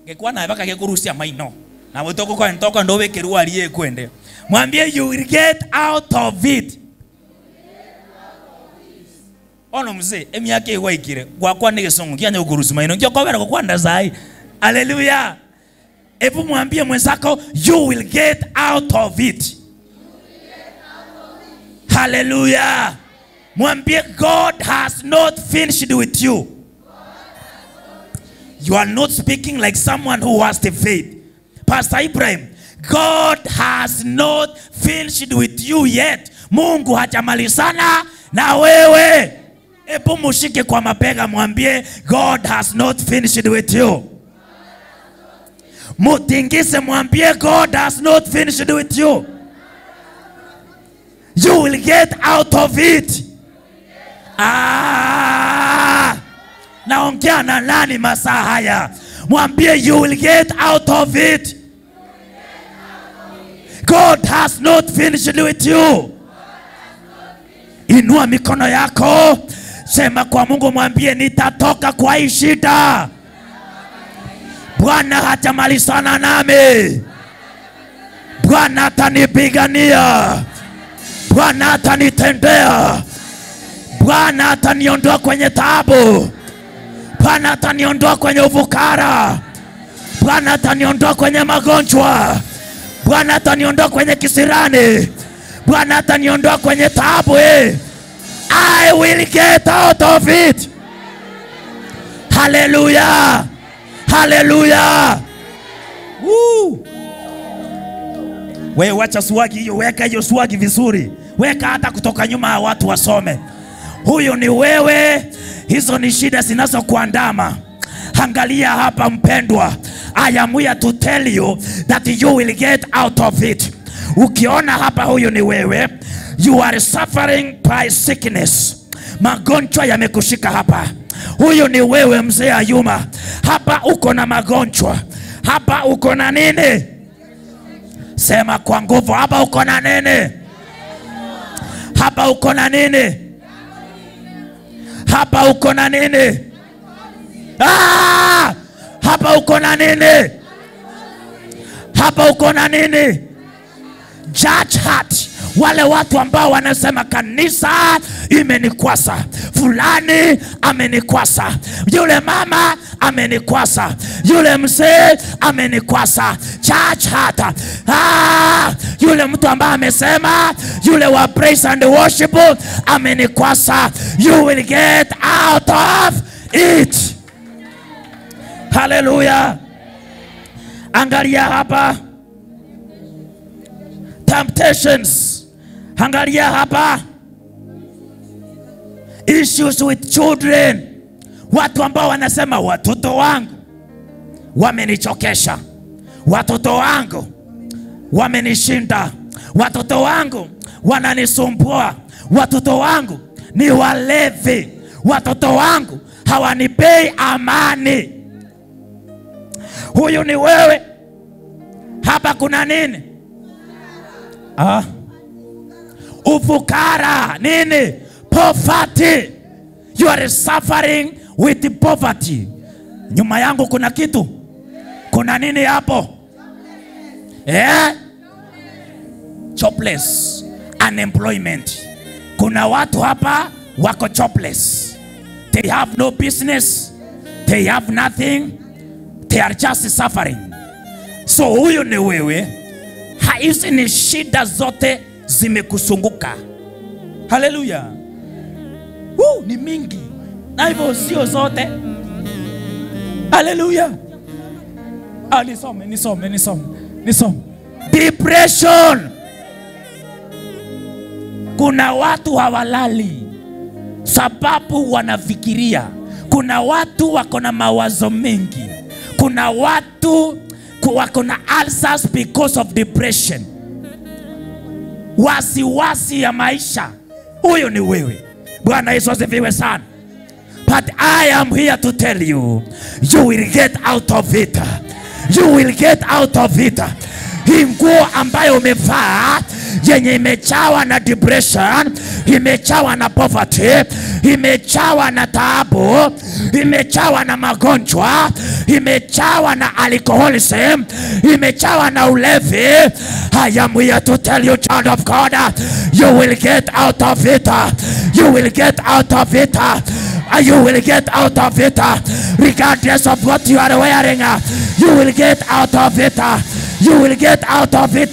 Gekwa na baka gekurusia maino. Na wetoko kwa ntoka ndo bekerua aliye kwende. Mwambie you will get out of it. Ono mzee emyake waikire kwa negesongo kyanya ukurusi maino kyo kobera kwa ndazai. Hallelujah. Ebu mwambie mwenzako you will get out of it. Hallelujah. Mwambie God has not finished with you. You are not speaking like someone who has the faith. Pastor Ibrahim, God has not finished with you yet. Mungu hajamalizana na wewe. Ebu mushike kwa mabega mwambie God has not finished with you. Mutingise mwambie God has not finished with you. You will get out of it. Naongea na nani masaa haya? Mwambie you will get out of it. God has not finished with you. Inua mikono yako. Sema kwa Mungu mwambie nitatoka kwa hii shida. Bwana hajamalizana nami. Bwana atanipigania. Bwana atanitendea. Bwana ataniondoa kwenye taabu. Bwana ataniondoa kwenye ufukara. Bwana ataniondoa kwenye magonjwa. Bwana ataniondoa kwenye kisirani. Bwana ataniondoa kwenye taabu. I will get out of it. Hallelujah. Hallelujah. Woo. Wewe wacha swagi hiyo, weka hiyo swagi vizuri. Weka hata kutoka nyuma ya watu wasome. Huyo ni wewe, hizo ni shida zinazokuandama. Angalia hapa mpendwa. I am here to tell you that you will get out of it. Ukiona hapa huyo ni wewe, you are suffering by sickness. Magonjwa yamekushika hapa. Huyo ni wewe mzee Ayuma. Hapa uko na magonjwa. Hapa uko na nini? Sema kwa nguvu, hapa uko na nini? Hapa uko na nini? Hapa uko na nini? Hapa uko na nini? Hapa uko na nini? Judge heart. Wale watu ambao wanasema kanisa imenikwasa, fulani amenikwasa, yule mama amenikwasa, yule mzee amenikwasa. Church heart. Yule mtu ambaye amesema, yule wa praise and worship amenikwasa. You will get out of it. Hallelujah. Angalia hapa. Temptations. Angalia hapa. Issues with children. Watu ambao wanasema watoto wangu wamenichokesha. Watoto wangu wamenishinda. Watoto wangu wananisumbua. Watoto wangu ni walevi. Watoto wangu hawanipei amani. Huyu ni wewe. Hapa kuna nini? Ufukara. Nini? Poverty. You are suffering with poverty. Nyuma yangu kuna kitu. Kuna nini hapo? Jobless. Unemployment. Kuna watu hapa wako jobless. They have no business. They have nothing. They are just suffering. So huyu ni wewe. Hizi ni shida zote zimekusunguka. Hallelujah. Ni mingi. Na hivyo sio zote. Hallelujah. Nisome. Depression. Kuna watu hawalali sababu wanafikiria. Kuna watu wako na mawazo mengi. Kuna watu wako na ulcers because of depression. Wasiwasi ya maisha. Huyo ni wewe. Bwana Yesu asifiwe sana. But I am here to tell you, you will get out of it. You will get out of it. Hii nguo ambayo umevaa yenye imechawa na depression, imechawa na poverty, imechawa na taabu, imechawa na magonjwa, imechawa na alcoholism, imechawa na ulevi. I am here to tell you, child of God, you will get out of it. You will get out of it. You will get out of it. Regardless of what you are wearing, you will get out of it. You will get out of it.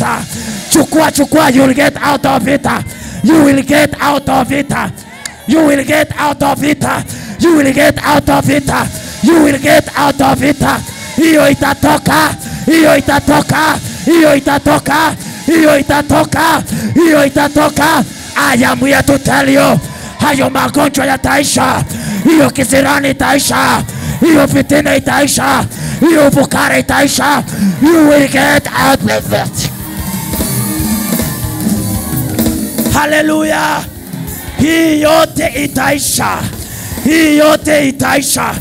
Chukua, you will get out of it. You will get out of it. You will get out of it. You will get out of it. You will get out of it. Hiyo itatoka. Hiyo itatoka. Hiyo itatoka. Hiyo itatoka. Hiyo itatoka. I am here to tell you, hayo magonjwa yataisha. Hiyo kisirani itaisha. Hiyo fitina itaisha. Hiyo fukara itaisha. You will get out of it. Hallelujah. Hii yote itaisha. Hii yote itaisha.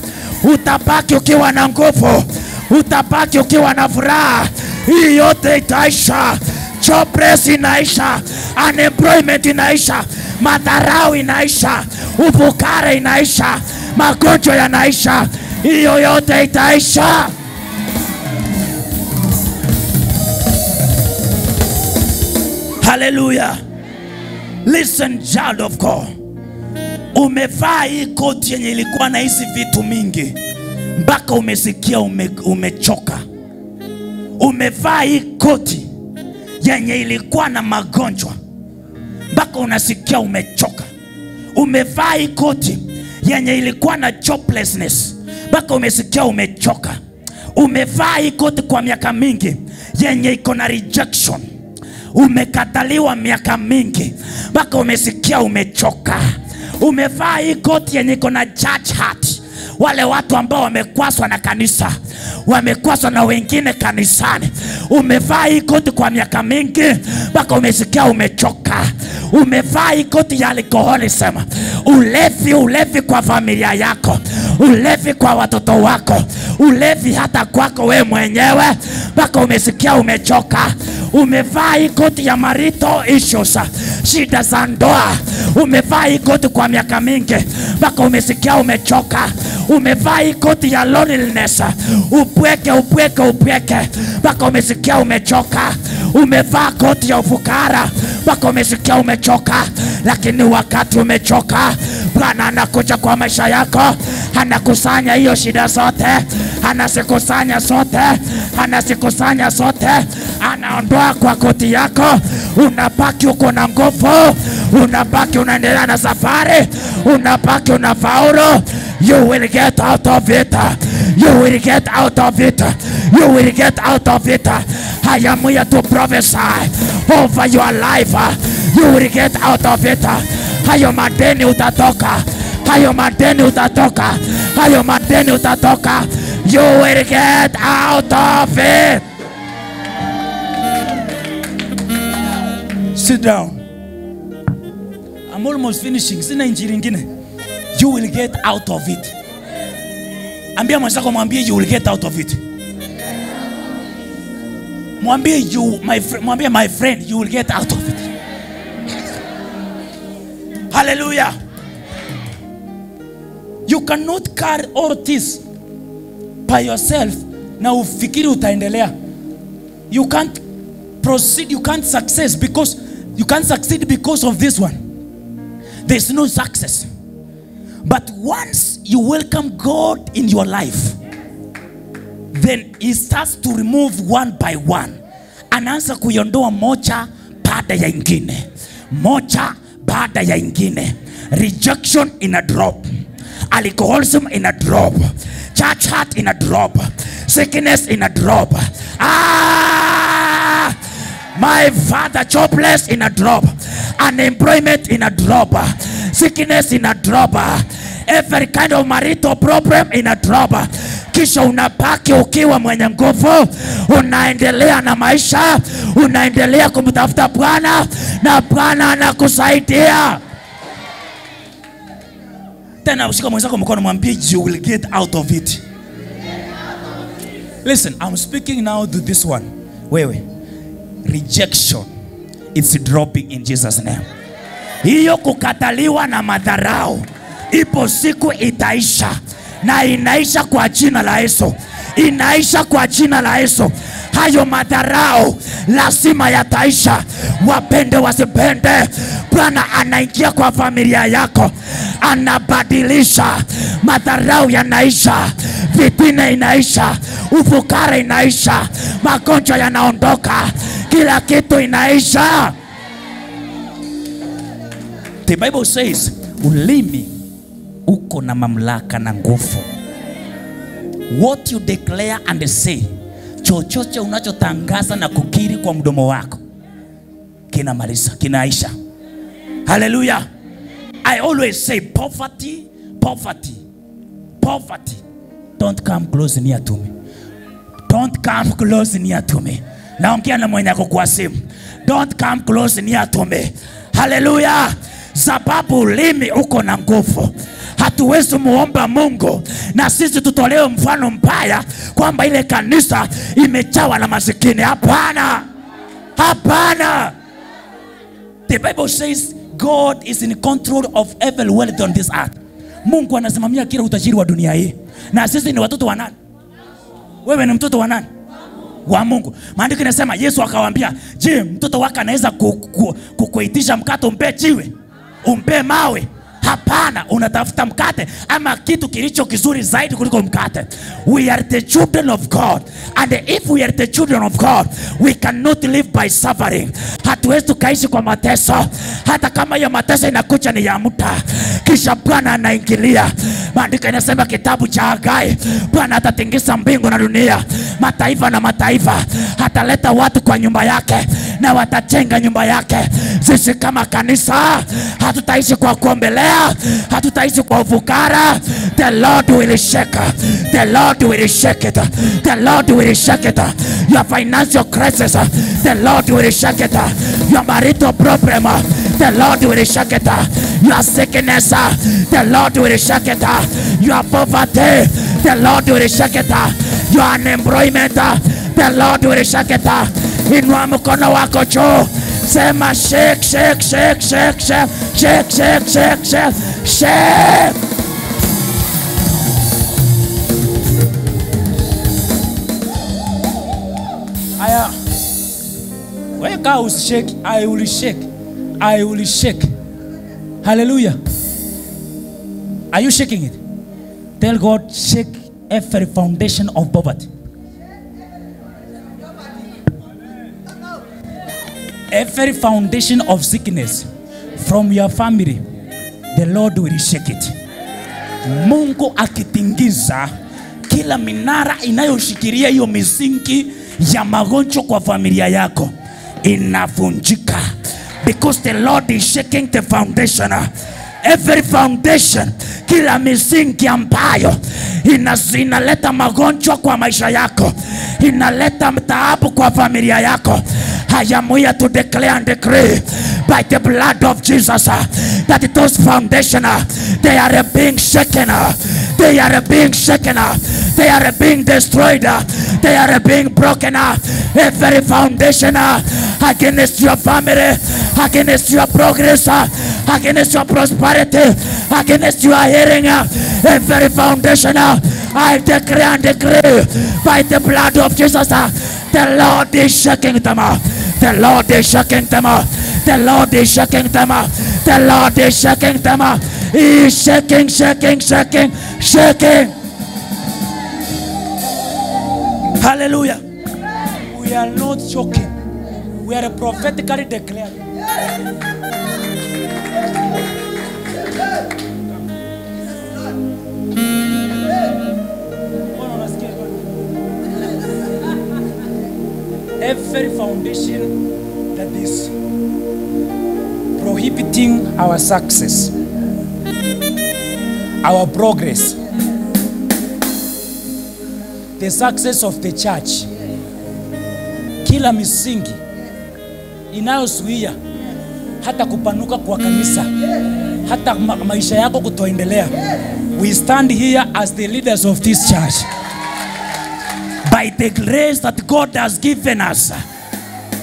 Utabaki ukiwa na nguvu. Utabaki ukiwa na furaha. Hii yote itaisha. Jobless inaisha. Unemployment inaisha. Madharau inaisha. Ufukara inaisha. Magonjwa yanaisha. Hiyo yote itaisha. Hallelujah. Listen, child of God. Umevaa hii koti yenye ilikuwa na hizi vitu mingi mpaka umesikia umechoka. Umevaa hii koti yenye ilikuwa na magonjwa mpaka unasikia umechoka. Umevaa hii koti yenye ilikuwa na joblessness mpaka umesikia umechoka. Umevaa hii koti kwa miaka mingi yenye iko na rejection. Umekataliwa miaka mingi mpaka umesikia umechoka. Umevaa hii koti yenye iko na church heart. Wale watu ambao wamekwaswa na kanisa, wamekwaswa na wengine kanisani. Umevaa hii koti kwa miaka mingi mpaka umesikia umechoka. Umevaa hii koti ya alcoholism. Ulevi kwa familia yako. Ulevi kwa watoto wako. Ulevi hata kwako we mwenyewe mpaka umesikia umechoka. Umevaa hii koti ya marital issues, shida za ndoa. Umevaa hii koti kwa miaka mingi mpaka umesikia umechoka. Umevaa hii koti ya loneliness, upweke mpaka umesikia umechoka. Umevaa koti ya ufukara mpaka umesikia umechoka. Lakini wakati umechoka, Bwana anakuja kwa maisha yako, anakusanya hiyo shida zote, anazikusanya zote, anaondoa kwa koti yako. Unabaki uko na nguvu, unabaki unaendelea na safari, unabaki unafaulu. You will get out of it. You will get out of it. You will get out of it. I am here to prophesy over your life. You will get out of it. Hayo madeni utatoka. Hayo madeni utatoka. Hayo madeni utatoka. You will get out of it. Sit down. I'm almost finishing. Sina injili ingine. You will get out of it. Ambia mwenzako, mwambie you will get out of it. Mwambie my friend, you will get out of it. Hallelujah. You cannot carry all this by yourself na ufikiri utaendelea. You can't proceed, you can't succeed because of this one. There's no success. But once you welcome God in your life, then he starts to remove one by one. Anaanza kuiondoa moja baada ya ingine. Moja baada ya ingine. Rejection in a drop. Alcoholism in a drop. Church heart in a drop. Sickness in a drop. My father, jobless in a drop. Unemployment in a drop. Sickness in a drop. Every kind of marital problem in a drop. Kisha unabaki ukiwa mwenye nguvu, unaendelea na maisha, unaendelea kumtafuta Bwana na Bwana anakusaidia. Tena ushika mwenzako mkono, mwambie you will get out of it. Listen, I'm speaking now to this one. Wewe, rejection it's dropping in Jesus name. Hiyo kukataliwa na madharau, ipo siku itaisha, na inaisha kwa jina la Yesu. Inaisha kwa jina la Yesu. Hayo madharau lazima yataisha, wapende wasipende. Bwana anaingia kwa familia yako, anabadilisha. Madharau yanaisha, fitina inaisha, ufukara inaisha, magonjwa yanaondoka, kila kitu inaisha. The Bible says, ulimi uko na mamlaka na nguvu. What you declare and say, chochote unachotangaza na kukiri kwa mdomo wako, kinamaliza, kinaisha. Hallelujah. I always say poverty, poverty, poverty. Don't come close near to me. Don't come close near to me. Naongea na mwenye kwa simu. Don't come close near to me. Hallelujah. Sababu ulimi uko na nguvu. Hatuwezi muomba Mungu na sisi tutolewe mfano mbaya kwamba ile kanisa imejawa na masikini. Hapana. Hapana. The Bible says God is in control of every wealth on this earth. Mungu anasimamia kila utajiri wa dunia hii. Na sisi ni watoto wa nani? Wewe ni mtoto wa nani? Wa Mungu. Maandiko yanasema Yesu akawaambia, "Je, mtoto wako anaweza kukuitisha mkate umpe jiwe? Umpe mawe?" Hapana, unatafuta mkate ama kitu kilicho kizuri zaidi kuliko mkate. We are the children of God, and if we are the children of God, we cannot live by suffering. Hatuwezi tukaishi kwa mateso, hata kama hiyo mateso inakuja ni ya muda, kisha Bwana anaingilia. Maandiko yanasema kitabu cha Hagai, Bwana atatingisa mbingu na dunia, mataifa na mataifa, ataleta watu kwa nyumba yake na watajenga nyumba yake. Sisi kama kanisa hatutaishi kwa kuombelea, hatutaishi kwa ufukara. The Lord will shake. The Lord will shake it. The Lord will shake it. Your financial crisis, the Lord will shake it. Your marital problem, the Lord will shake it. Your sickness, the Lord will shake it. Your poverty, the Lord will shake it. Your unemployment, the Lord will shake it. Inua mkono wako juu, sema shake, shake, shake, shake, shake, shake, shake, shake, shake, shake. Aya, when God shake, I will shake. I will shake. Hallelujah. Are you shaking it? Tell God, shake every foundation of poverty. Every foundation of sickness from your family, the Lord will shake it. Mungu akitingiza kila minara inayoshikilia hiyo misingi ya magonjwa kwa familia yako inavunjika, because the Lord is shaking the foundation. Every foundation, kila misingi ambayo inaleta magonjwa kwa maisha yako, inaleta taabu kwa familia yako, I am here to declare and decree by the blood of Jesus that those foundations, they are being shaken. They are being shaken. They are being destroyed. They are being broken. Every foundation against your family, against your progress, against your prosperity, against your hearing, every foundation, I declare and decree by the blood of Jesus, the Lord is shaking them. The Lord is shaking them. The Lord is shaking them. The Lord is shaking them. He is shaking, shaking, shaking, shaking. Hallelujah. We are not joking. We are prophetically declaring. Every foundation that is prohibiting our success, our progress, the success of the church, kila misingi inayozuia hata kupanuka kwa kanisa, hata maisha yako kutoendelea, we stand here as the leaders of this church. By the grace that God has given us,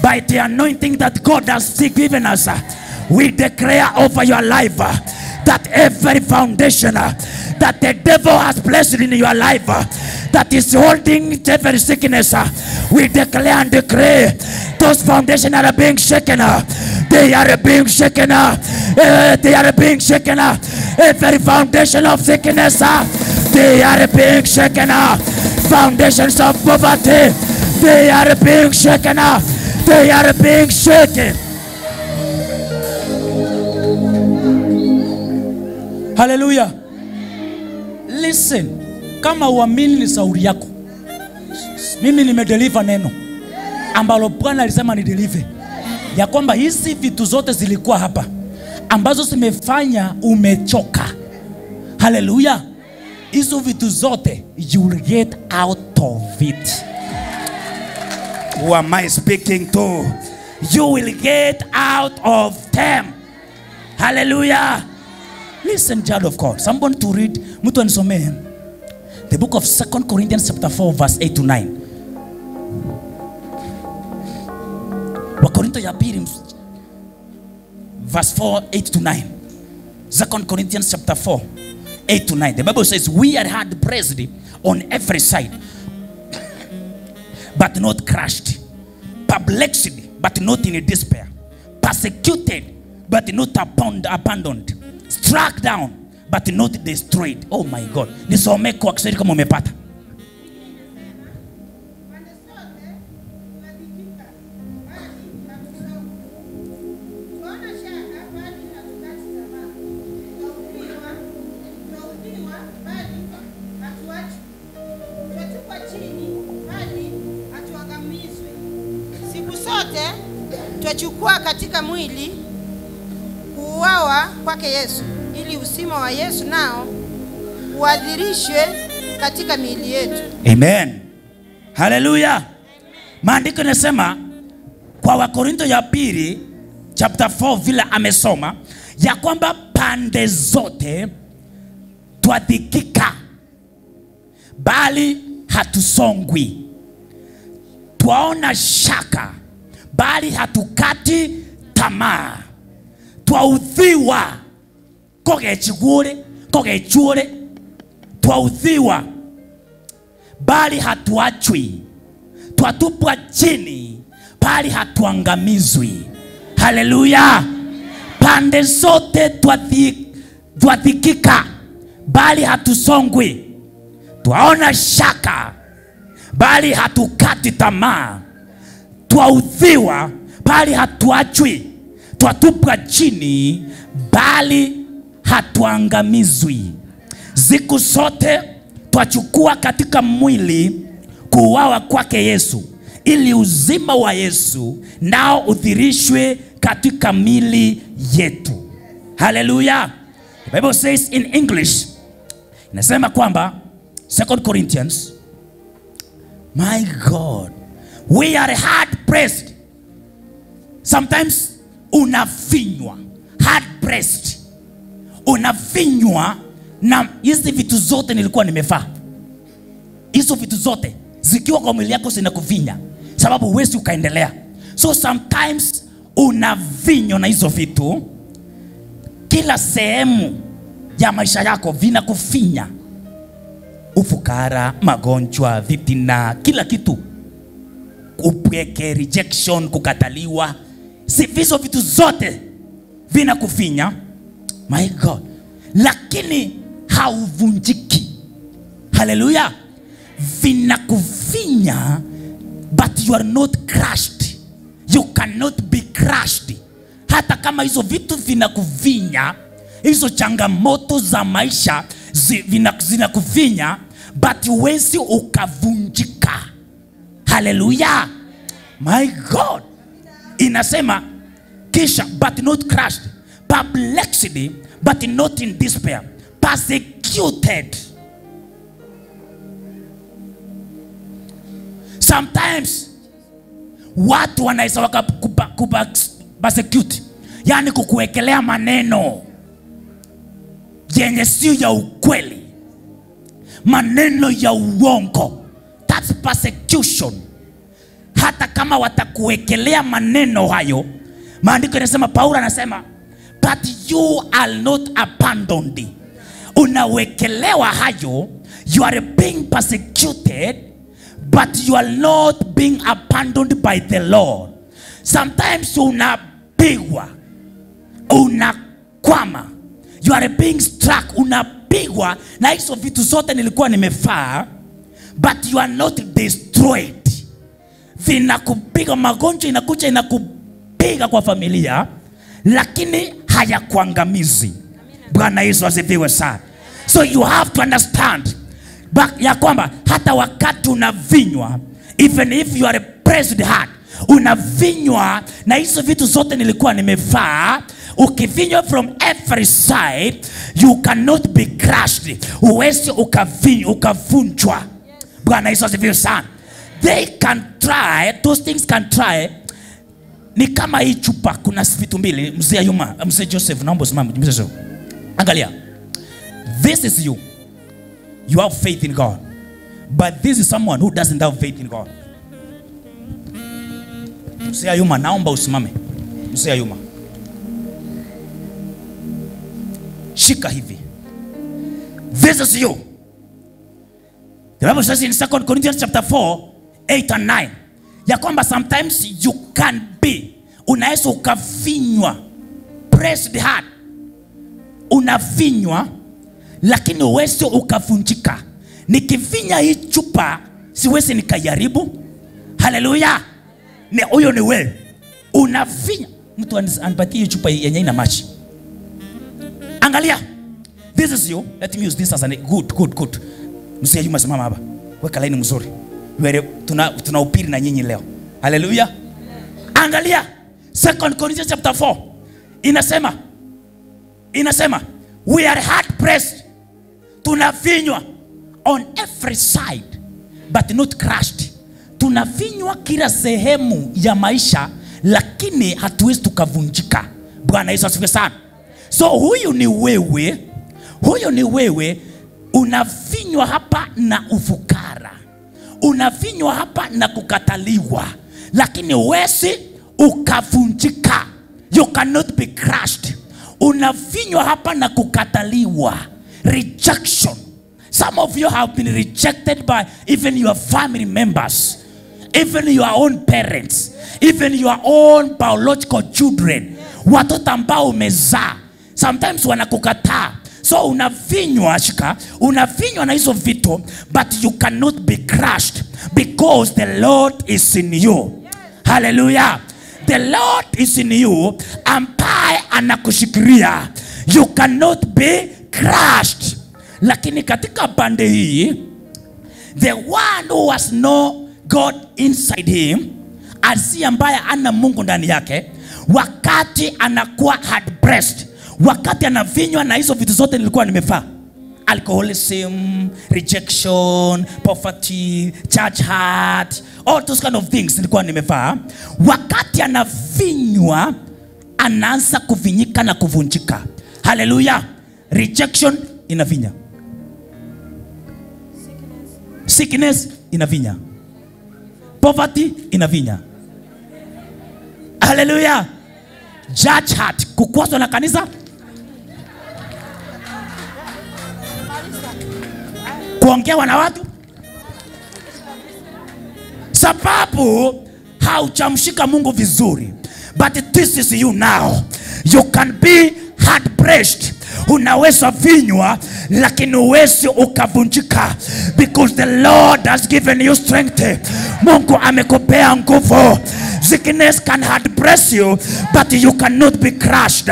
by the anointing that God has given us, we declare over your life that every foundation that the devil has placed in your life that is holding every sickness, we declare and decree those foundations are being shaken. They are being shaken. They are being shaken. Every foundation of sickness, they are being shaken. Foundations of poverty, they are being shaken. They are being shaken. Hallelujah. Listen, kama uamini ni sauri yako. Mimi nimedeliver neno ambalo Bwana alisema ni deliver, ya kwamba hizi vitu zote zilikuwa hapa ambazo zimefanya umechoka. Hallelujah. Hizo vitu zote you will get out of it. Who am I speaking to? You will get out of them. Hallelujah. Listen, child of God. Someone to read. Mtu anisomee the book of 2 Corinthians chapter 4 verse 8 to 9. Wakorintho ya pili verse 4, 8 to 9. 2 Corinthians chapter 4, 8 to 9. The Bible says, we are hard pressed on every side, but not crushed, perplexed, but not in despair, persecuted, but not abandoned, struck down, but not destroyed. Oh my God. Nisome kwa Kiswahili kama umepata. Twachukua katika mwili kuuawa kwake Yesu, ili uzima wa Yesu nao uadhirishwe katika miili yetu. Amen. Hallelujah. Maandiko yanasema kwa Wakorintho ya pili chapter 4 vile amesoma ya kwamba pande zote twadhikika, bali hatusongwi. Twaona shaka, bali hatukati tamaa. Twaudhiwa kogechule, twaudhiwa bali hatuachwi. Twatupwa chini bali hatuangamizwi. Hallelujah. Pande zote twadhikika, bali hatusongwi. Twaona shaka, bali hatukati tamaa. Twaudhiwa bali hatuachwi. Twatupwa chini bali hatuangamizwi. Siku zote twachukua katika mwili kuuawa kwake Yesu, ili uzima wa Yesu nao udhirishwe katika mili yetu. Hallelujah. The Bible says in English, inasema kwamba 2 Corinthians, my God, we are hard pressed. Sometimes unafinywa, hard pressed. Unafinywa na hizi vitu zote nilikuwa nimefaa. Hizo vitu zote zikiwa kwa mwili yako zinakufinya, sababu huwezi ukaendelea. So sometimes unafinywa na hizo vitu. Kila sehemu ya maisha yako vinakufinya. Ufukara, magonjwa, vitina, kila kitu. Upweke, rejection, kukataliwa. Si hizo vitu zote vinakufinya. My God. Lakini hauvunjiki. Hallelujah. Vinakufinya, but you are not crushed. You cannot be crushed. Hata kama hizo vitu vinakufinya, hizo changamoto za maisha zinakufinya, but huwezi ukavunjika. Hallelujah. My God. Inasema kisha, but not crushed, perplexed, but not in despair, persecuted. Sometimes watu wanaweza wakakupa persecute, yani kukuwekelea maneno yenye sio ya ukweli, maneno ya uongo. That's persecution. hata kama watakuwekelea maneno hayo, maandiko yanasema, Paulo anasema, but you are not abandoned. Unawekelewa hayo, you are being persecuted, but you are not being abandoned by the Lord. Sometimes unapigwa, unakwama, you are being struck, unapigwa na hizo vitu zote nilikuwa nimefaa, but you are not destroyed. Vinakupiga, magonjwa inakuja inakupiga kwa familia, lakini hayakuangamizi. Bwana Yesu asifiwe sana. So you have to understand ya kwamba hata wakati unavinywa, even if you are pressed hard, unavinywa na hizo vitu zote nilikuwa nimevaa, ukivinywa from every side, you cannot be crushed. Uwezi ukavunjwa. Bwana Yesu asifiwe sana. They can try, those things can try. Ni kama hii chupa, kuna vitu mbili. Mzee Yuma, Mzee Joseph, naomba usimame. Angalia. This is you. You have faith in God. But this is someone who doesn't have faith in God. Mzee Yuma, naomba usimame. Mzee Yuma. Shika hivi. This is you. The Bible says in 2 Corinthians chapter 4, 8 and 9, ya kwamba sometimes you can be, unaweza ukavinywa, pressed hard, unavinywa, lakini uwezi ukavunjika. Nikivinya hii chupa, siwezi nikajaribu. Haleluya. Ni huyo ni wewe. Unavinya. Mtu anipatie hii chupa yenye ina maji. Angalia. This is you. Let me use this as a good. Msia Yuma, simama hapa. Weka laini mzuri. Tuna upiri na nyinyi leo. Haleluya. Angalia. 2 Corinthians chapter 4. Inasema we are hard pressed. Tunavinywa on every side but not crushed. Tunavinywa kila sehemu ya maisha, lakini hatuwezi tukavunjika. Bwana Yesu asifiwe sana. So huyu ni wewe, unavinywa hapa na ufukara, unavinywa hapa na kukataliwa, lakini huwezi ukavunjika. You cannot be crushed. Unavinywa hapa na kukataliwa, rejection. Some of you have been rejected by even your family members, even your own parents, even your own biological children. Watoto ambao umezaa sometimes wanakukataa. So unavinywa na hizo vitu, but you cannot be crushed because the Lord is in you. Hallelujah. The Lord is in you, ambaye anakushikilia. You cannot be crushed. Lakini katika pande hii, the one who has no God inside him, asi ambaye ana Mungu ndani yake, wakati anakuwa hard pressed, wakati anavinywa na hizo vitu zote nilikuwa nimefaa, alcoholism, rejection, poverty, church hurt, all those kind of things nilikuwa nimefaa, wakati anavinywa anaanza kuvinyika na kuvunjika. Hallelujah. Rejection inavinya, sickness inavinya, poverty inavinya. Hallelujah. Church hurt, kukwazwa na kanisa, kuongewa na watu, sababu hauchamshika Mungu vizuri. But this is you now. You can be hard pressed. Unaweza vinywa, lakini uwezi ukavunjika, because the Lord has given you strength. Mungu amekupea nguvu. Sickness can hard press you, but you cannot be crushed.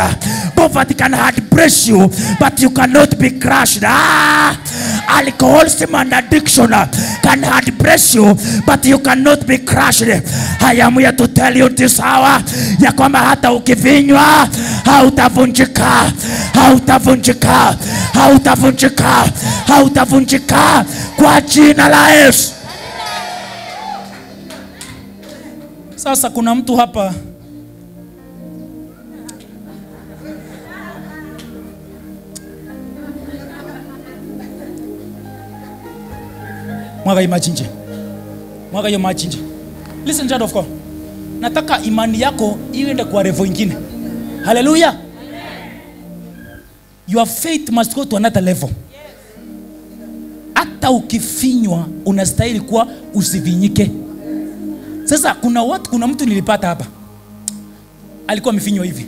Poverty can hard press you, but you cannot be crushed. Alcoholism and addiction can hard press you, but you cannot be crushed. I am here to tell you this hour, ya kwamba hata ukivinywa hautavunjika, hautavunjika, hautavunjika, hautavunjika kwa jina la Yesu. Sasa kuna mtu hapa mwaga imachinje, mwaga yo machinje. Listen child of God. Nataka imani yako iende kwa level nyingine. Hallelujah. Your faith must go to another level. Hata ukifinywa unastahili kuwa usivinyike. Sasa kuna mtu nilipata hapa. Alikuwa amefinywa hivi.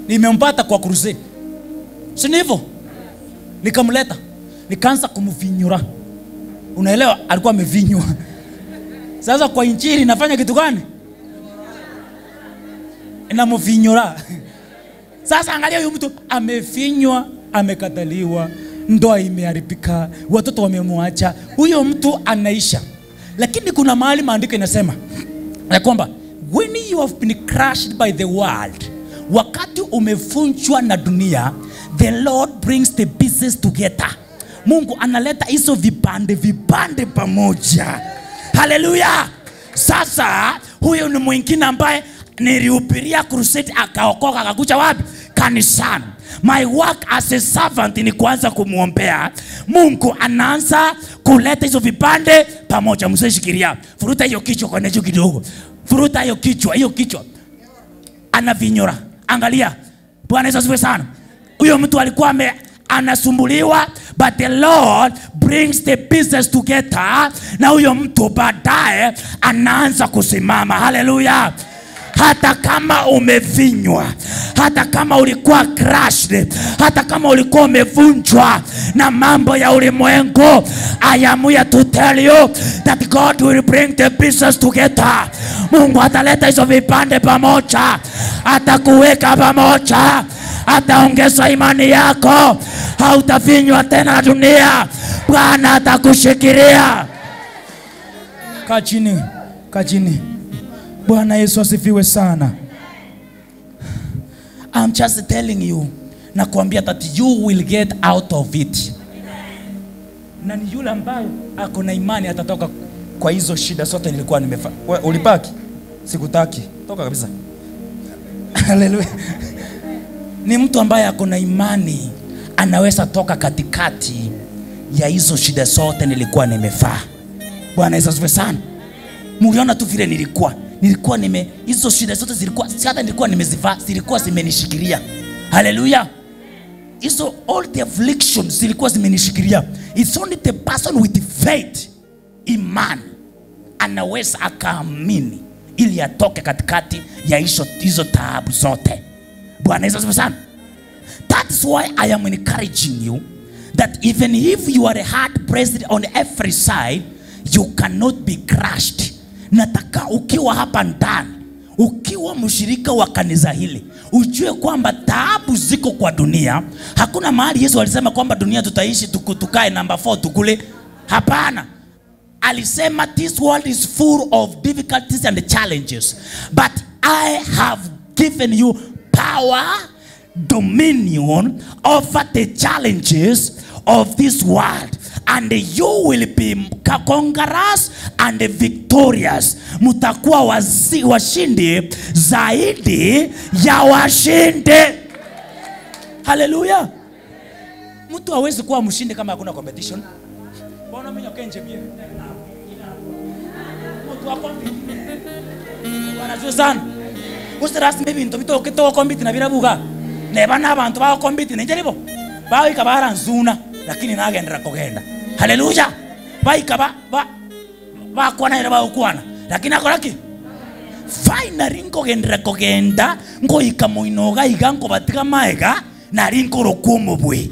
Nimempata kwa crusade. Si hivyo? Nikamleta. Nikaanza kumvinyura. Unaelewa? Alikuwa amevinywa. Sasa kwa injili nafanya kitu gani? Inamvinyura. Sasa angalia huyu mtu amefinywa, amekataliwa, ndoa imeharibika, watoto wamemwacha. Huyo mtu anaisha. Lakini kuna mahali maandiko inasema ya kwamba when you have been crushed by the world, wakati umevunjwa na dunia, the Lord brings the pieces together. Mungu analeta hizo vipande pamoja. Hallelujah. Sasa huyo ni mwingine ambaye nilihubiria crusade akaokoka akakuja wapi? Kanisani. My work as a servant ni kuanza kumuombea. Mungu anaanza kuleta hizo vipande pamoja. Msishikilia. Furuta hiyo kichwa kwa necho kidogo. Furuta hiyo kichwa. Anavinyora. Angalia. Bwana Yesu asifiwe sana. Huyo mtu alikuwa anasumbuliwa, but the Lord brings the pieces together. Na huyo mtu baadaye anaanza kusimama. Hallelujah. Hata kama umevinywa, hata kama ulikuwa crushed, hata kama ulikuwa umevunjwa na mambo ya ulimwengu, I am here to tell you that God will bring the pieces together. Mungu ataleta hizo vipande pamoja, atakuweka pamoja, ataongeza imani yako. Hautavinywa tena na dunia. Bwana atakushikilia. Kaa chini. Bwana Yesu asifiwe sana. I'm just telling you, nakwambia that you will get out of it. Na ni yule ambaye ako na imani atatoka kwa hizo shida zote nilikuwa nimefanya. Ulipaki? Sikutaki. Toka kabisa. Hallelujah. Ni mtu ambaye ako na imani anaweza toka katikati ya hizo shida zote nilikuwa nimefanya. Bwana Yesu asifiwe sana. Muliona tu vile nilikuwa hizo shida zote zilikuwa, hata nilikuwa nimezivaa, zilikuwa zimenishikilia. Hallelujah. Hizo all the afflictions zilikuwa zimenishikilia. It's only the person with faith, iman, anaweza akaamini ili atoke katikati ya hizo taabu zote. Bwana Yesu asifiwe sana. That's why I am encouraging you that even if you are hard pressed on every side, you cannot be crushed. Nataka ukiwa hapa ndani, ukiwa mshirika wa kanisa hili, ujue kwamba taabu ziko kwa dunia. Hakuna mahali Yesu alisema kwamba dunia tutaishi tukae number 4 tukule. Hapana. Alisema this world is full of difficulties and challenges, but I have given you power, dominion over the challenges of this world, and you will be conquerors and victorious. Mutakuwa washindi zaidi ya washindi. Hallelujah. Mtu hawezi kuwa mshindi kama hakuna competition. Bona mimi nyokenje pia. Mtu wako wanazozana. Usirasi maybe ntobito kito compete na birabuga. Neba n'abantu ba compete njeribo. Bawe kabara nzuna lakini nagendera kugenda. Hallelujah. Baikaba ba kwana ira ba ukwana lakini akoraki fine ringo gendera kugenda ngo ikamuinoga igango batika maega na ringo rokumo bwe.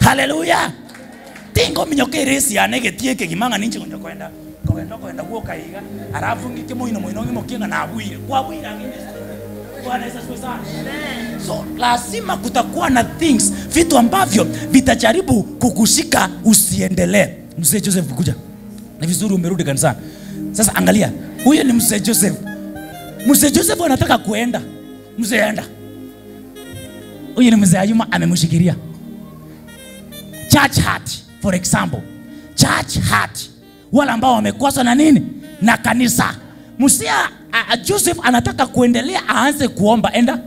Hallelujah. Tingo minyoke resi anegetie kegimanga ninje kunyo kwenda kuoka iga arafu ngike muino ngimokinga na abwire kwa bwira ngine. Bwana Yesu asifiwe sana. So lazima kutakuwa na things, vitu ambavyo vitajaribu kukushika usiendelee. Mzee Joseph kuja. Ni vizuri umerudi kanisani. Sasa angalia, huyo ni Mzee Joseph. Mzee Joseph anataka kuenda. Mzee enda. Huyo ni Mzee Ayuma amemshikilia. Church heart, for example. Church heart. Wale ambao wamekwazwa na nini? Na kanisa. Mzee Joseph anataka kuendelea, aanze kuomba. Enda.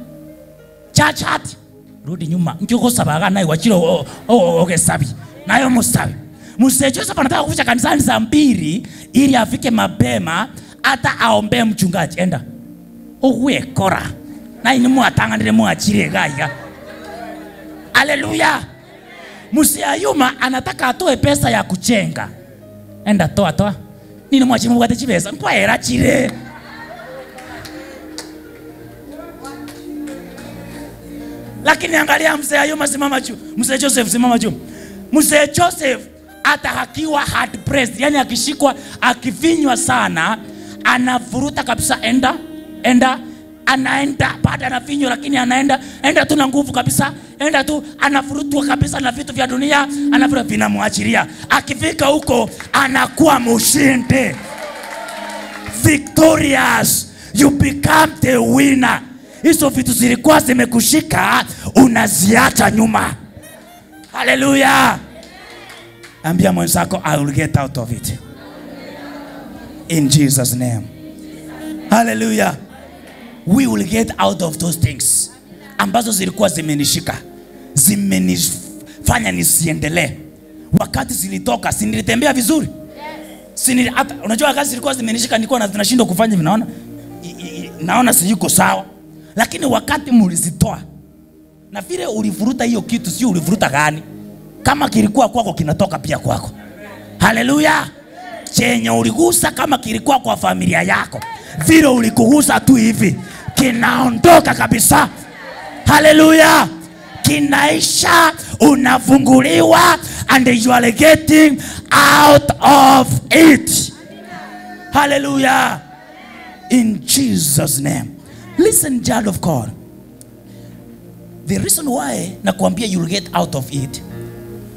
Church heart. Rudi nyuma. Nkiko sabaga nayo wachiro ogesabi. Nayo musabi. Mzee Joseph anataka kuja kanisani saa 2 ili afike mapema hata aombe mchungaji. Enda uwe kora na ini muatanganire muachire gaiga. Haleluya. Mzee Ayuma anataka atoe pesa ya kujenga. Enda toa nini mwachire mugate chibesa mpa era chire. Lakini angalia Mzee Ayuma simama juu, Mzee Joseph simama juu. Mzee Joseph hata hakiwa hard pressed, yani akishikwa akifinywa sana anavuruta kabisa, enda anaenda baada anafinywa, lakini anaenda tu na nguvu kabisa, enda tu anavurutwa kabisa na vitu vya dunia, anavuruta vinamwachilia. Akifika huko anakuwa mshindi, victorious, you become the winner. Hizo vitu zilikuwa zimekushika unaziacha nyuma. Hallelujah. Ambia mwenzako, I will get out of it in Jesus name. Hallelujah. We will get out of those things ambazo zilikuwa zimenishika, zimenifanya nisiendelee. Wakati zilitoka sinilitembea vizuri. Hata unajua wakati zilikuwa zimenishika nilikuwa nashindwa kufanya hivi, naona siyuko sawa. Lakini wakati mulizitoa na vile ulivuruta hiyo kitu, sio ulivuruta gani? Kama kilikuwa kwako kinatoka pia kwako. Haleluya. Chenye uligusa kama kilikuwa kwa familia yako, vile ulikugusa tu hivi kinaondoka kabisa. Haleluya. Kinaisha, unafunguliwa and you are getting out of it. Hallelujah. In Jesus name. Listen, child of God. The reason why nakwambia you'll get out of it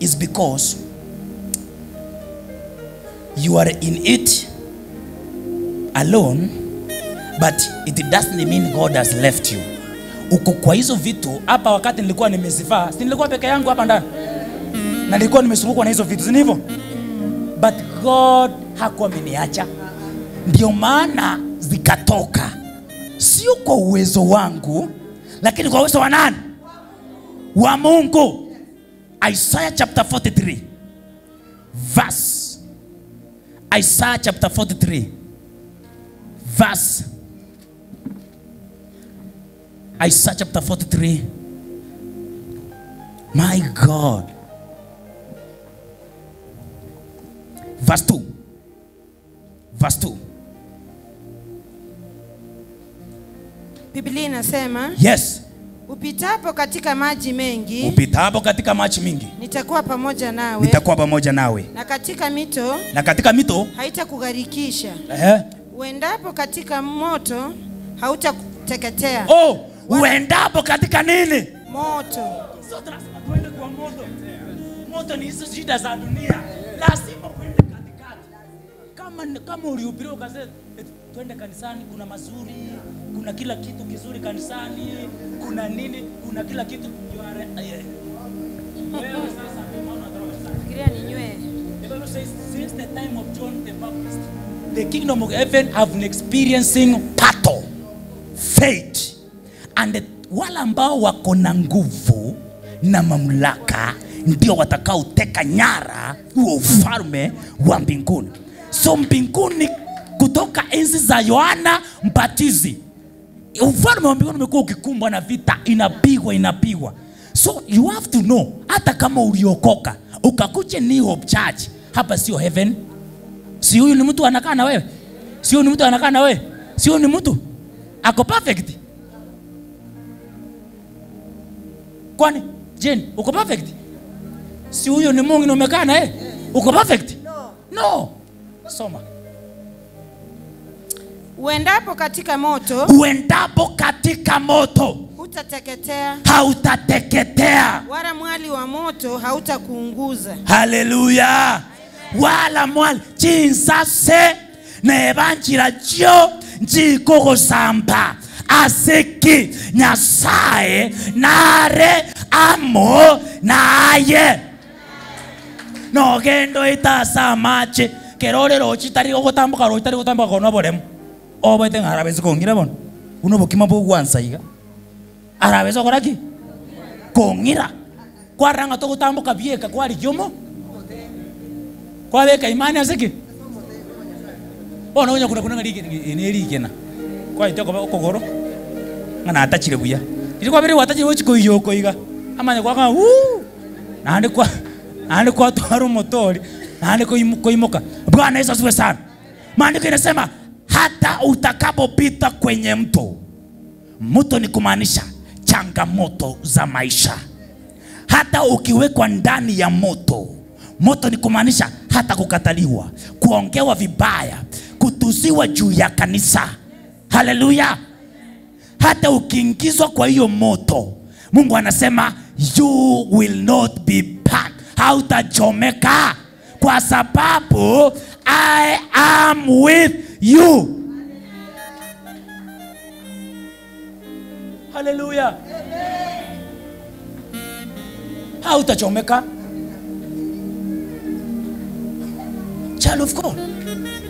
is because you are in it alone, but it doesn't mean God has left you. Uko kwa hizo vitu hapa. Wakati nilikuwa nimezivaa, si nilikuwa peke yangu hapa ndani na nilikuwa nimesungukwa na hizo vitu, si ndivyo? But God hakuwa ameniacha, ndio maana zikatoka. Sio kwa uwezo wangu, lakini kwa uwezo wa nani? Wa Mungu. Isaiah chapter 43 verse, Isaiah chapter 43 verse, Isaiah chapter 43, my God, verse 2, verse 2. Biblia inasema, yes, upitapo katika maji mengi, upitapo katika maji mingi, nitakuwa pamoja nawe, nitakuwa pamoja nawe, na katika mito haitakugharikisha. Uendapo katika moto hautateketea. Uendapo katika nini? Moto. Sio lazima tuende kwa moto. Moto ni hizo shida za dunia. Lazima uende katikati. Kama ulihubiriwa ukasema twende kanisani, kuna mazuri, kuna kila kitu kizuri kanisani, kuna nini, kuna kila kitu. Wewe sasa unaona droga. Fikiria ni nywele. The Bible says since the time of John the Baptist, the kingdom of heaven have been experiencing battle, faith, and wale ambao wako na nguvu na mamlaka ndio watakao teka nyara huo ufalme wa mbinguni. So mbinguni kutoka enzi za Yohana Mbatizi, ufalme wa mbinguni umekuwa ukikumbwa na vita, inapigwa. So you have to know, hata kama uliokoka ukakuche New Hope Church, hapa sio heaven. Si huyu ni mtu anakaa na wewe? Si huyu ni mtu anakaa na wewe? Si huyu ni mtu ako perfect? Kwani Jane uko perfect? Si huyu ni Mungu umekaa na yeye? Uko perfect? No. Soma. Uendapo katika moto hutateketea. Hautateketea. Wala mwali wa moto hautakuunguza. Hallelujah. Wala mwali chinsase nebanjira jo njiko samba asiki nyasaye nare amo naye no gendo itasa mache kerorero chitari ogotambuka roitari gotambuka kono boremo obete ngarabeze kongira bono uno bokima bo gwansaiga arabeze koraki kongira kwaranga to gotambuka bieka kwari yomo Kwa weka imani asiki. Bona onya kuna ngari ni rigena. Kwa itoko kokoro. Ngana atachire buya. Ilikuwa bere watachire wochiko yoko iga. Amanya kwa Nande kwa tuharu motori. Nande koimoka. Bwana Yesu asifiwe sana. Maandiko inasema hata utakapopita kwenye mto. Mto ni kumaanisha changamoto za maisha. Hata ukiwekwa ndani ya moto. Moto ni kumaanisha hata kukataliwa, kuongewa vibaya, kutuziwa juu ya kanisa. Haleluya. Hata ukiingizwa kwa hiyo moto, Mungu anasema you will not be burned. Hautachomeka kwa sababu I am with you. Haleluya. Hautachomeka. Child of God,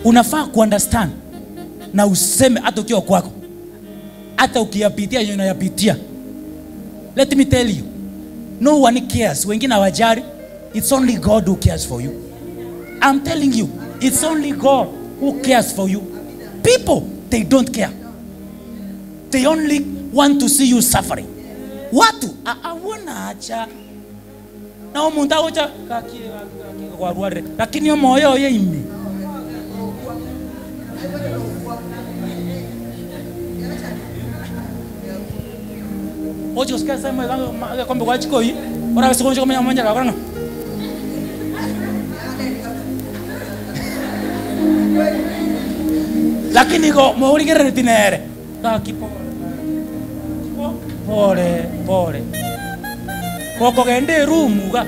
unafaa kuunderstand na useme hata ukiwa kwako, hata ukiyapitia yenye unayapitia. Let me tell you, no one cares. Wengine hawajali. It's only God who cares for you. I'm telling you, it's only God who cares for you. People, they don't care. They only want to see you suffering. Watu awana acha na umuntu acha kwa ruare, lakini moyo ye imi. Ocho sikia sema kombe kwa chiko hii. Ora basi konje kama manja la koranga. Lakini ko mohuri kere tinere. Takipo. Pole. Koko gende rumu ga.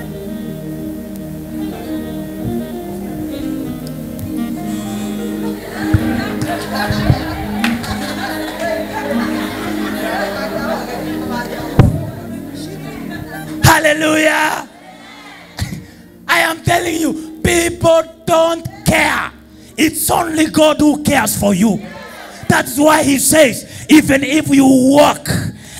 Hallelujah. I am telling you, people don't care. It's only God who cares for you. That's why he says, even if you walk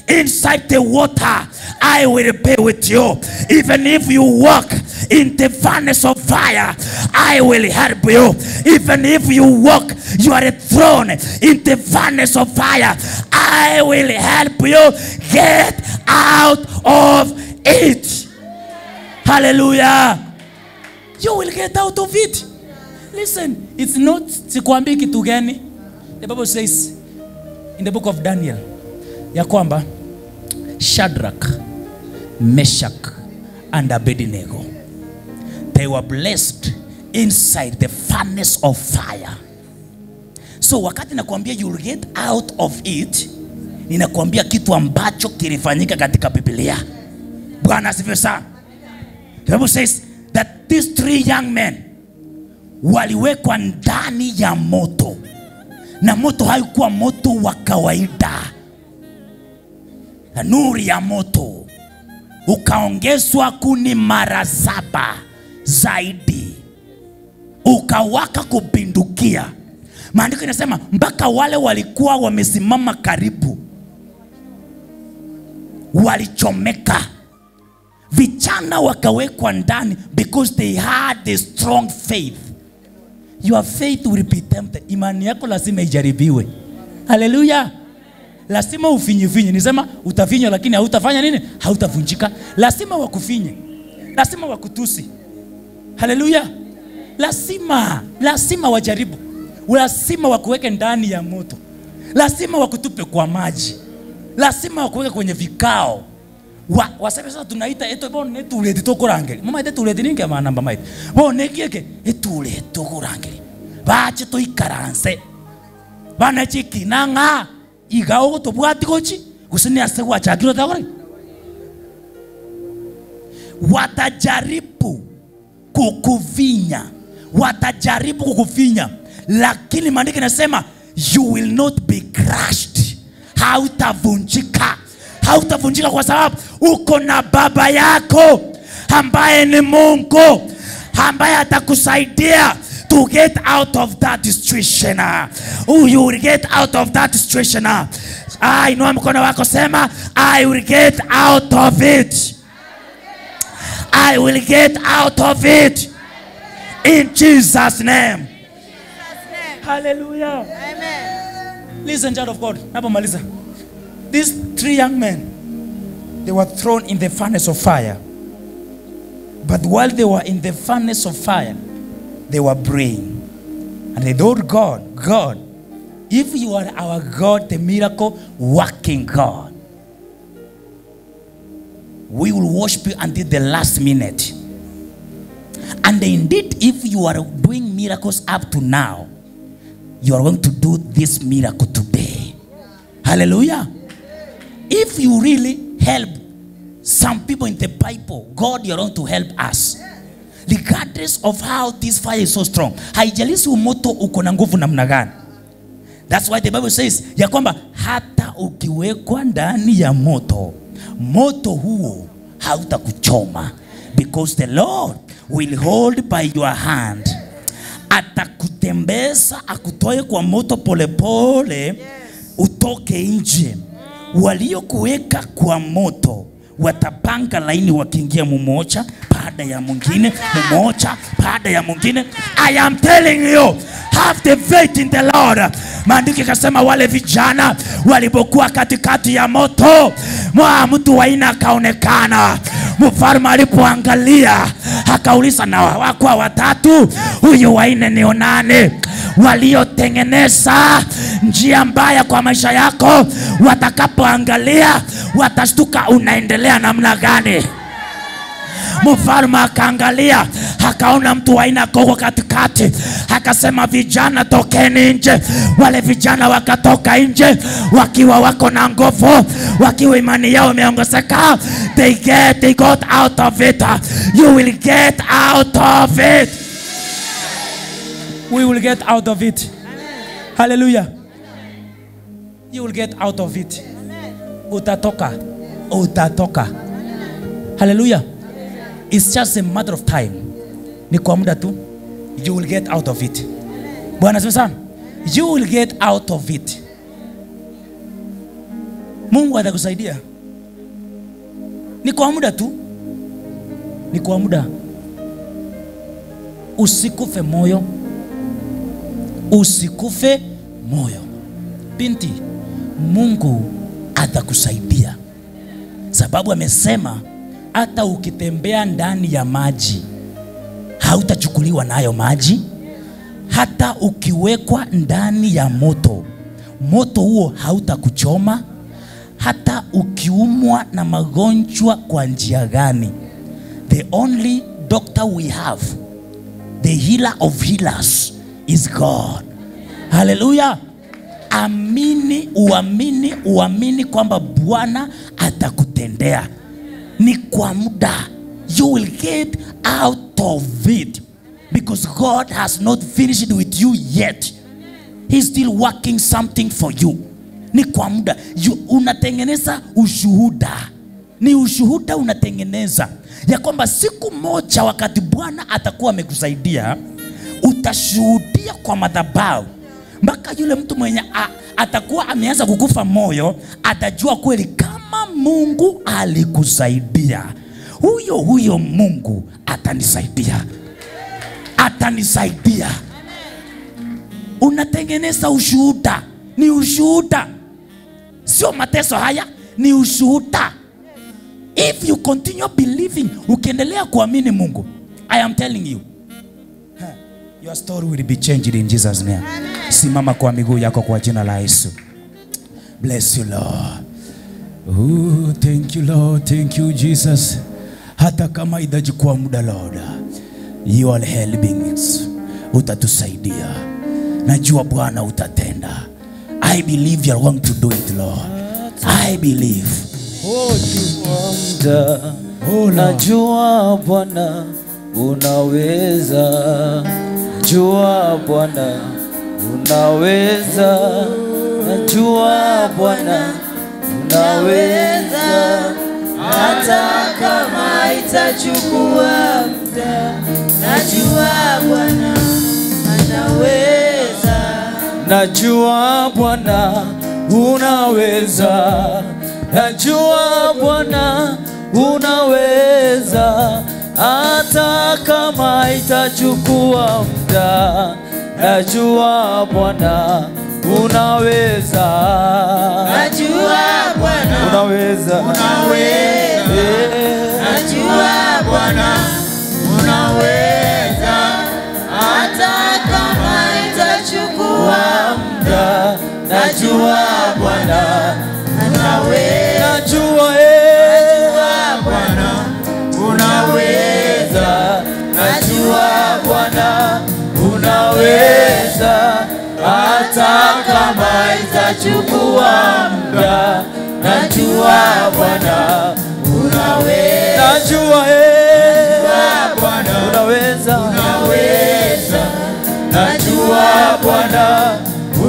inside the water, I will be with you. Even if you walk in the furnace of fire, I will help you. Even if you walk, you are thrown in the furnace of fire, I will help you get out of it. Hallelujah. You will get out of it. Listen, it's not sikwambi kitu gani. The Bible says in the book of Daniel ya kwamba Shadrach, Meshach and Abednego, they were blessed inside the furnace of fire. So wakati nakwambia you will get out of it, ninakwambia kitu ambacho kilifanyika katika Biblia. Bwana asifiwe sana. The Bible says that these 3 young men waliwekwa ndani ya moto, na moto haikuwa moto wa kawaida. Nuru ya moto ukaongezwa kuni mara 7 zaidi, ukawaka kupindukia. Maandiko inasema mpaka wale walikuwa wamesimama karibu walichomeka. Vijana wakawekwa ndani because they had a strong faith. Your faith will be tempted. Imani yako lazima ijaribiwe. Hallelujah. Lazima ufinye. Nisema utafinya lakini hautafanya nini? Hautavunjika. Lazima wakufinye. Lazima wakutusi. Hallelujah. Lazima wajaribu. Lazima wakuweke ndani ya moto. Lazima wakutupe kwa maji. Lazima wakuweke kwenye vikao. Waseme sasa tunaita eto bone tulete tokorangeli. Mama ite tulete ninge manamba maite. Bone kieke etule tokorangeli. Bache to ikaranse. Bana chiki nanga igao to bwati gochi. Kusini ase kwa chakiro takore. Watajaribu kukuvinya. Lakini maandiko yanasema you will not be crushed. Hautavunjika. Hautavunjika kwa sababu uko na baba yako ambaye ni Mungu, ambaye atakusaidia to get out of that situation. You will get out of that situation. Inua mkono wako sema I will get out of it. I will get out of it. In Jesus' name. Hallelujah. Amen. Listen, child of God. Napomaliza. These 3 young men, they were thrown in the furnace of fire. But while they were in the furnace of fire, they were praying. And they told God, God, if you are our God, the miracle working God, we will worship you until the last minute. And indeed, if you are doing miracles up to now, you are going to do this miracle today. Hallelujah. If you really help some people in the Bible, God, you are going to help us. Regardless of how this fire is so strong. Haijalishi moto uko na nguvu namna gani. That's why the Bible says ya kwamba hata ukiwekwa ndani ya moto, moto huo hautakuchoma, because the Lord will hold by your hand. Atakutembeza akutoe kwa moto polepole, utoke nje. Waliokuweka kwa moto watapanga laini wakiingia mmoja baada ya mwingine, mmoja baada ya mwingine. I am telling you, have the faith in the Lord. Maandiko yakasema wale vijana walipokuwa katikati ya moto, mtu wa aina akaonekana. Mfalme alipoangalia akauliza, na wako watatu, huyu wa nne ni nani? Waliotengeneza njia mbaya kwa maisha yako, watakapoangalia watashtuka unaendelea namna gani. Mfalme akaangalia akaona mtu wa aina koko katikati, akasema vijana tokeni nje. Wale vijana wakatoka nje wakiwa wako na nguvu, wakiwa imani yao imeongezeka. They got out of it. You will get out of it. We will get out of it. Hallelujah. You will get out of it. Utatoka. Utatoka. Hallelujah. It's just a matter of time. Ni kwa muda tu. You will get out of it. Bwana asifiwe sana. You will get out of it. Mungu atakusaidia. Ni kwa muda tu. Ni kwa muda. Usikufe moyo. Usikufe moyo. Binti, Mungu atakusaidia. Sababu amesema hata ukitembea ndani ya maji hautachukuliwa nayo maji. Hata ukiwekwa ndani ya moto, moto huo hautakuchoma. Hata ukiumwa na magonjwa kwa njia gani, the only doctor we have, the healer of healers, is God. Hallelujah. Amini, uamini kwamba Bwana atakutendea. Ni kwa muda. You will get out of it, because God has not finished with you yet. He's still working something for you. Ni kwa muda. Unatengeneza ushuhuda. Ni ushuhuda unatengeneza ya kwamba siku moja wakati Bwana atakuwa amekusaidia, utashuhudia kwa madhabahu. Mpaka yule mtu mwenye atakuwa ameanza kukufa moyo atajua kweli kama Mungu alikusaidia, huyo Mungu atanisaidia. Atanisaidia. Unatengeneza ushuhuda. Ni ushuhuda. Sio mateso haya, ni ushuhuda. If you continue believing, ukiendelea kuamini Mungu, I am telling you, your story will be changed in Jesus' name. Simama kwa miguu yako kwa jina la Yesu. Bless you, Lord. Oh, thank you, Lord. Thank you, Jesus. Hata kama idachukua muda, Lord, you are helping us. Utatusaidia. Najua Bwana utatenda. I believe you are going to do it, Lord. I believe. Najua Bwana unaweza. Najua Bwana unaweza. Najua Bwana unaweza. Hata kama itachukua muda, najua Bwana anaweza. Najua Bwana unaweza. Najua Bwana unaweza. hata kama itachukua muda, najua Bwana unaweza. Najua Bwana Unaweza. unaweza. Najua Bwana unaweza, hata kama itachukua muda. Najua Bwana unaweza. Najua Bwana unaweza. Najua Bwana unaweza, hata kama itachukua muda. Najua Bwana unaweza. Najua Bwana unaweza. unaweza. Najua Bwana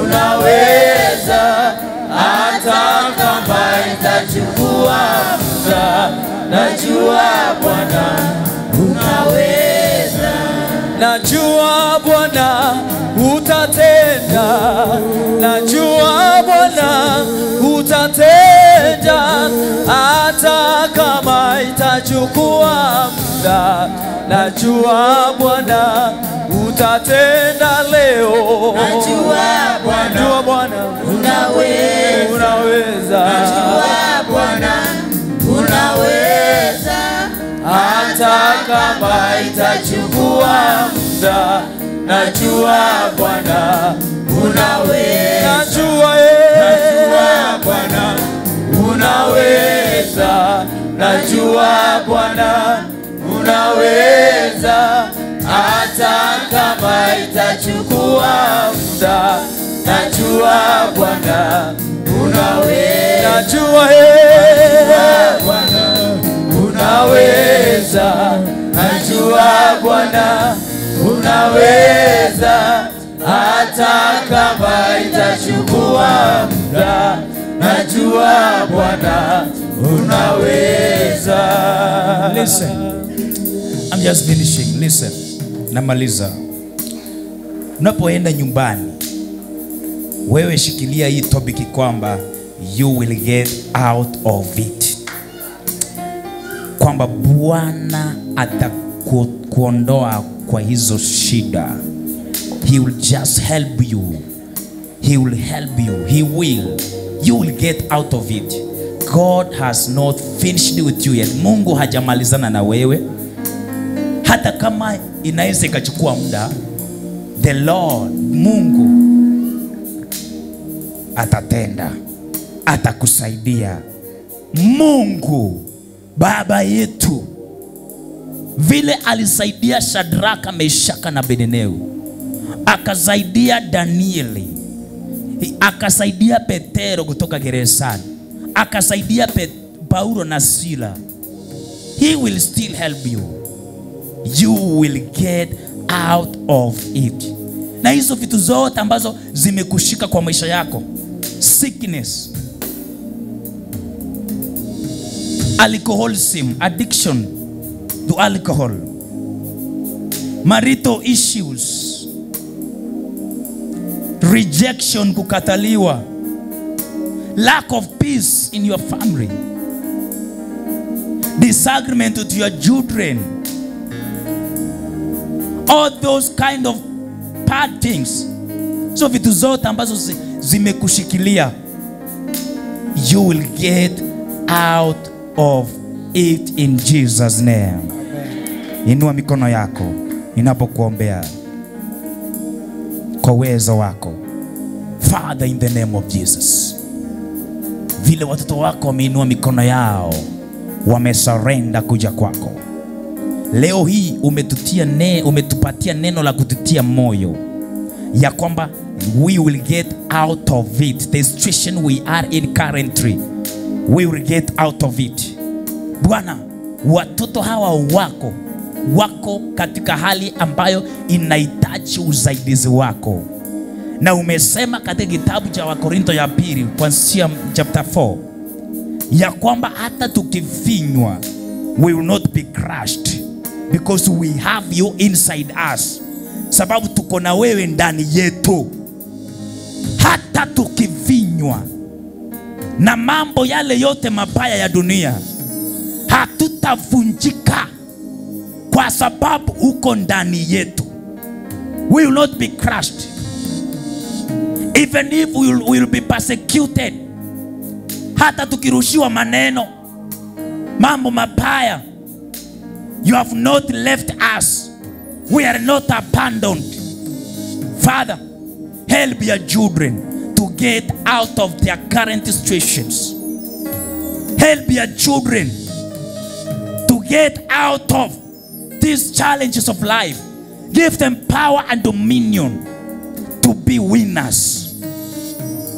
unaweza, hata kama itachukua muda. Najua Bwana unaweza. Najua Bwana utatenda. Najua Bwana utatenda, hata kama itachukua muda. Najua Bwana utatenda leo. Najua Bwana Najua Bwana unaweza. unaweza. Najua Bwana unaweza, hata kama itachukua muda. Najua Bwana unaweza. Najua Bwana unaweza. Najua Bwana unaweza, hata kama itachukua muda. Najua Bwana unaweza. Najua Bwana unaweza. Najua Bwana unaweza, hata kama itachukua muda. Najua Bwana unaweza. Listen. I'm just finishing. Listen. Namaliza. Unapoenda nyumbani, wewe shikilia hii topic kwamba you will get out of it. Kwamba Bwana atakuondoa kwa hizo shida. He will just help you. He will help you. He will. You will get out of it. God has not finished with you yet. Mungu hajamalizana na wewe. Hata kama inaweza ikachukua muda, the Lord, Mungu atatenda, atakusaidia. Mungu Baba yetu vile alisaidia Shadraka, Meshaka na Abednego, akasaidia Danieli, akasaidia Petero kutoka gerezani, akasaidia Paulo na Sila. He will still help you. You will get out of it. Na hizo vitu zote ambazo zimekushika kwa maisha yako, sickness, alcoholism, addiction to alcohol, marital issues, rejection, kukataliwa, lack of peace in your family, disagreement with your children, all those kind of bad things. So vitu zote ambazo zimekushikilia, you will get out of it in Jesus name. Inua mikono yako ninapokuombea kwa uwezo wako. Father, in the name of Jesus, vile watoto wako wameinua mikono yao, wamesurrender kuja kwako leo hii, umetupatia neno la kututia moyo ya kwamba we will get out of it. The situation we are in currently, we will get out of it. Bwana, watoto hawa wako katika hali ambayo inahitaji usaidizi wako, na umesema katika kitabu cha Wakorintho ya pili kuanzia chapter 4 ya kwamba hata tukifinywa, we will not be crushed because we have you inside us, sababu tuko na wewe ndani yetu. Hata tukifinywa na mambo yale yote mabaya ya dunia, hatutavunjika kwa sababu uko ndani yetu. We will not be crushed. Even if we will be persecuted, hata tukirushiwa maneno, mambo mabaya, you have not left us. We are not abandoned. Father, help your children to get out of their current situations. Help your children to get out of these challenges of life. Give them power and dominion to be winners.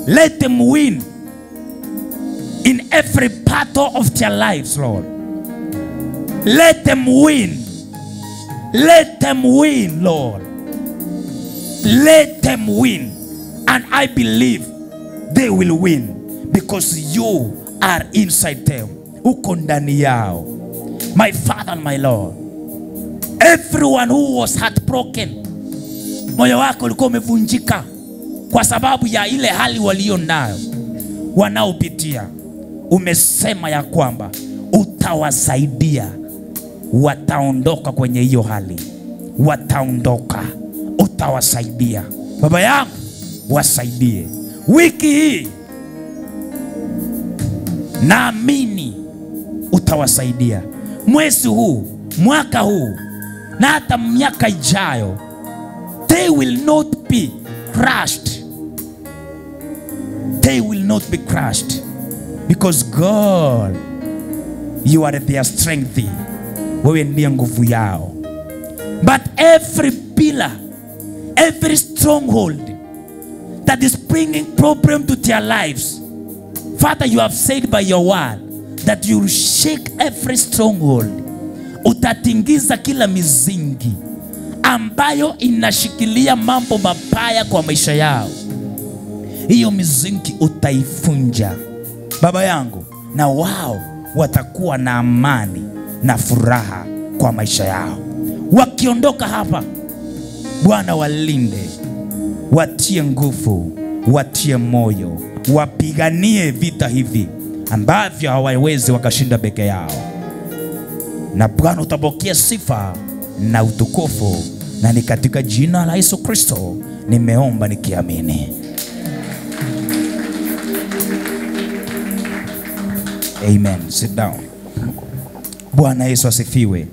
Let them win in every battle of their lives, Lord. Let them win. Let them win, Lord. Let them win. And I believe they will win because you are inside them. Uko ndani yao. My Father and my Lord, everyone who was heartbroken, moyo wako ulikuwa umevunjika kwa sababu ya ile hali walio nayo, wanaopitia, umesema ya kwamba utawasaidia. Wataondoka kwenye hiyo hali. Wataondoka. Utawasaidia. Baba yangu, wasaidie. Wiki hii naamini utawasaidia. Mwezi huu, mwaka huu, na hata miaka ijayo, they will not be crushed. They will not be crushed. Because God, you are their strength. Wewe ndiye nguvu yao. But every pillar, every stronghold that is bringing problem to their lives, Father, you have said by your word that you will shake every stronghold. Utatingiza kila mizingi ambayo inashikilia mambo mabaya kwa maisha yao. Hiyo mizingi utaifunja, Baba yangu, na wao watakuwa na amani na furaha kwa maisha yao. Wakiondoka hapa, Bwana walinde, watie nguvu, watie moyo, wapiganie vita hivi ambavyo hawawezi wakashinda peke yao. Na Bwana utapokea sifa na utukufu, na ni katika jina la Yesu Kristo nimeomba nikiamini. Amen. Sit down. Bwana Yesu asifiwe.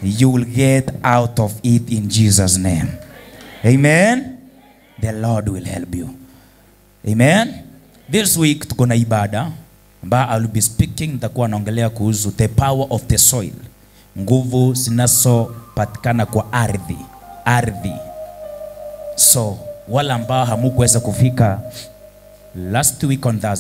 You will get out of it in Jesus' name. Amen. The Lord will help you. Amen. This week tuko na ibada ambayo I will be speaking, nitakuwa naongelea kuhusu the power of the soil. Nguvu zinazopatikana kwa ardhi. So wala ambao hamukuweza kufika last week on Thursday,